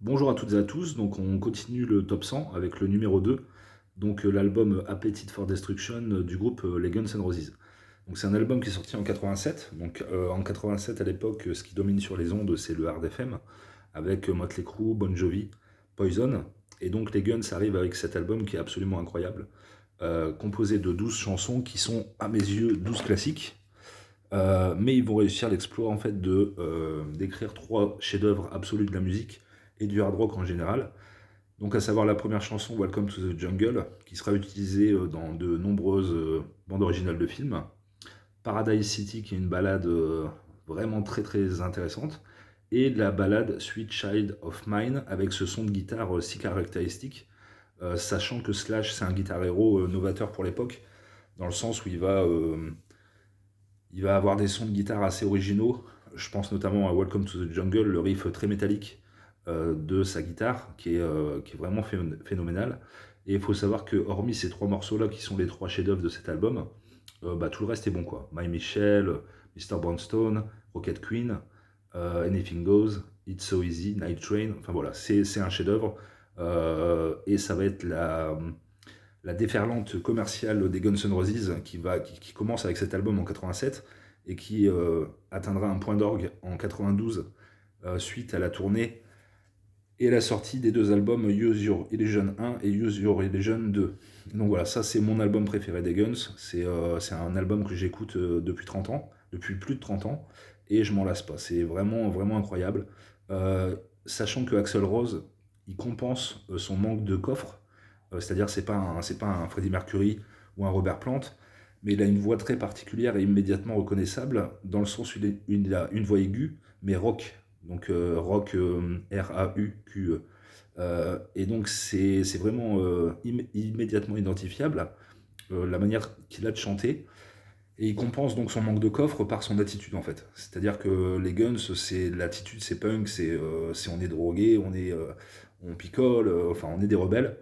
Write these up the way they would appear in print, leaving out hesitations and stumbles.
Bonjour à toutes et à tous, donc on continue le top 100 avec le numéro 2, donc l'album Appetite for Destruction du groupe les Guns N' Roses. Donc c'est un album qui est sorti en 87, donc en 87 à l'époque ce qui domine sur les ondes c'est le hard FM, avec Motley Crue, Bon Jovi, Poison, et donc les Guns arrivent avec cet album qui est absolument incroyable, composé de 12 chansons qui sont à mes yeux 12 classiques, mais ils vont réussir l'exploit en fait d'écrire trois chefs-d'œuvre absolus de la musique et du hard rock en général. Donc à savoir la première chanson Welcome to the Jungle, qui sera utilisée dans de nombreuses bandes originales de films. Paradise City, qui est une ballade vraiment très très intéressante. Et la ballade Sweet Child of Mine, avec ce son de guitare si caractéristique, sachant que Slash c'est un guitar héros novateur pour l'époque, dans le sens où il va avoir des sons de guitare assez originaux. Je pense notamment à Welcome to the Jungle, le riff très métallique de sa guitare, qui est vraiment phénoménal. Et il faut savoir que, hormis ces trois morceaux-là, qui sont les trois chefs-d'œuvre de cet album, bah, tout le reste est bon, quoi. My Michelle, Mr. Brownstone, Rocket Queen, Anything Goes, It's So Easy, Night Train, enfin voilà, c'est un chef-d'œuvre. Et ça va être la déferlante commerciale des Guns N' Roses qui commence avec cet album en 87 et qui atteindra un point d'orgue en 92 suite à la tournée et la sortie des deux albums Use Your Illusion 1 et Use Your Illusion 2. Donc voilà, ça c'est mon album préféré des Guns, c'est un album que j'écoute depuis 30 ans, depuis plus de 30 ans, et je m'en lasse pas, c'est vraiment, vraiment incroyable. Sachant que Axl Rose, il compense son manque de coffre, c'est-à-dire c'est pas un Freddie Mercury ou un Robert Plant, mais il a une voix très particulière et immédiatement reconnaissable, dans le sens où il a une voix aiguë, mais rock, donc rock R-A-U-Q-E. Et donc c'est vraiment immédiatement identifiable, la manière qu'il a de chanter, et il compense donc son manque de coffre par son attitude en fait. C'est-à-dire que les Guns, c'est l'attitude, c'est punk, c'est on est drogué, on picole, enfin on est des rebelles.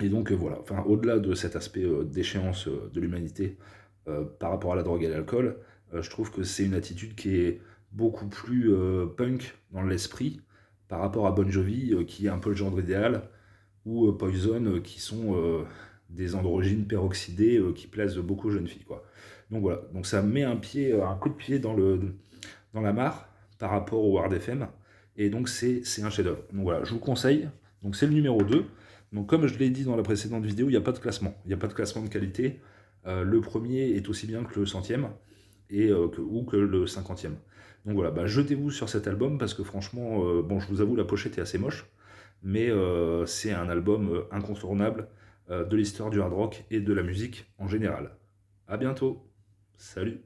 Et donc voilà, enfin, au-delà de cet aspect déchéance de l'humanité par rapport à la drogue et à l'alcool, je trouve que c'est une attitude qui est beaucoup plus punk dans l'esprit par rapport à Bon Jovi, qui est un peu le genre idéal, ou Poison, qui sont des androgynes peroxydés qui plaisent beaucoup aux jeunes filles, quoi. Donc voilà, donc ça met un coup de pied dans la mare par rapport au Hard FM, et donc c'est un chef-d'œuvre. Donc voilà, je vous conseille, donc c'est le numéro 2. Donc comme je l'ai dit dans la précédente vidéo, il n'y a pas de classement, il n'y a pas de classement de qualité. Le premier est aussi bien que le centième, ou que le cinquantième. Donc voilà, bah, jetez-vous sur cet album, parce que franchement, bon, je vous avoue, la pochette est assez moche, mais c'est un album incontournable de l'histoire du hard rock et de la musique en général. A bientôt, salut.